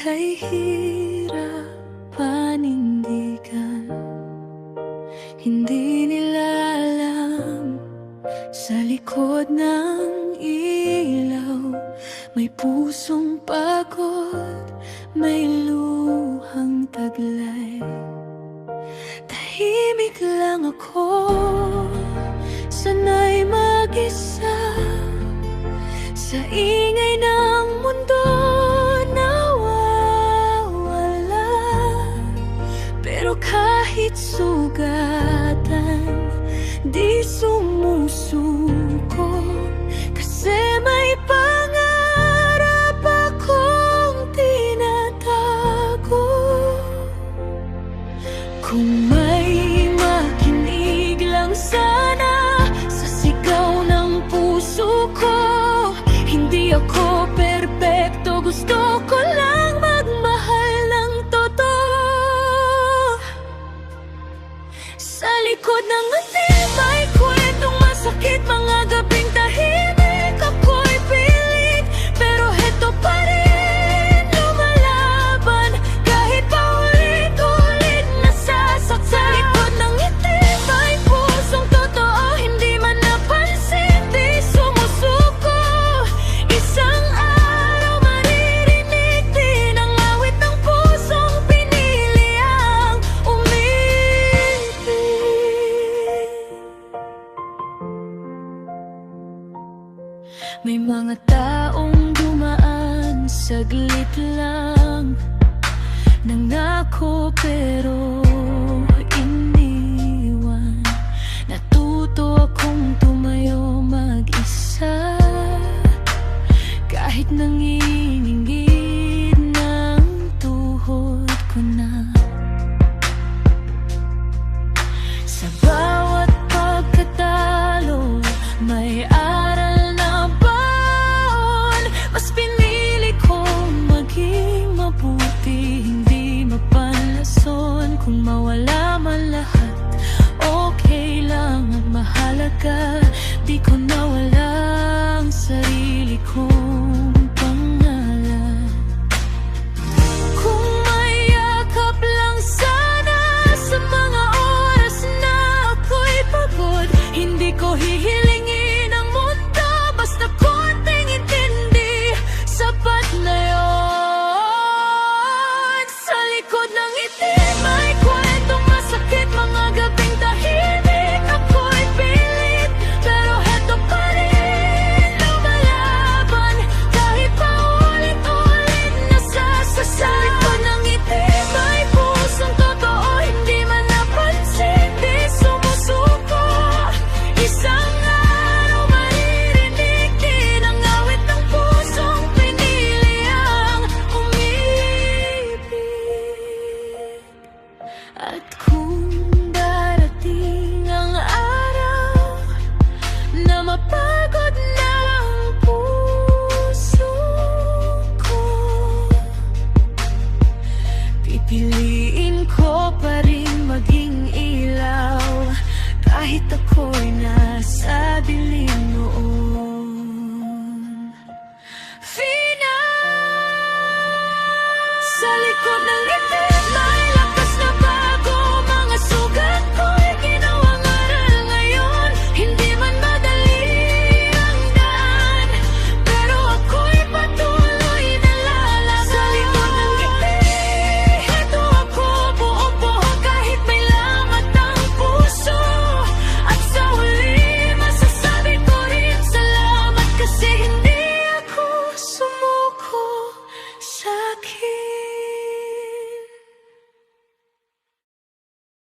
ika'y hirap panindigan. Hindi nila alam, sa likod ng ilaw may pusong pagod, may luhang taglay. Tahimik lang ako, sanay mag-isa sa ingay ng mundo nawawala. Pero kahit sugatan, di sumusuko, kasi may pangarap akong tinatago. Kung may makinig lang sana sa sigaw ng puso ko, hindi ako perpekto, gusto ko lang magmahal ng totoo. Sa likod ng ngiti may kwentong masakit, mga gabing tahimik ako'y pilit, pero heto pa rin lumalaban, kahit paulit-ulit nasasaktan. Sa likod ng ngiti may pusong totoo, hindi man napansin, di sumusuko. Isang araw maririnig din ang awit ng pusong pinili ang umibig. May mga taong dumaan, saglit lang nangako pero iniwan. Natuto akong tumayo mag-isa, kahit nanginginig ng tuhod ko na. Sa bawat pagkatalo may aral na baon, mas pinili kong maging mabuti, hindi mapanlason. Kung mawala man lahat, okay lang at mahalaga, di ko nawala ang sarili kong pangalan. Kung may yakap lang sana sa mga oras na ako'y pagod, hindi ko hihilingin ang mundo, basta konting intindi, sapat na yun. Sa likod ng ngiti may kwentong masakit, mga gabing tahimik ako'y pilit, pero heto pa rin lumalaban, kahit paulit-ulit nasasaktan. Sa likod ng ngiti may pusong totoo, hindi man napansin, di sumusuko. Isang araw maririnig din ang awit ng pusong pinili ang umibig. At kung darating ang araw na mapagod na ang puso ko, pipiliin ko pa rin maging ilaw, kahit ako'y nasa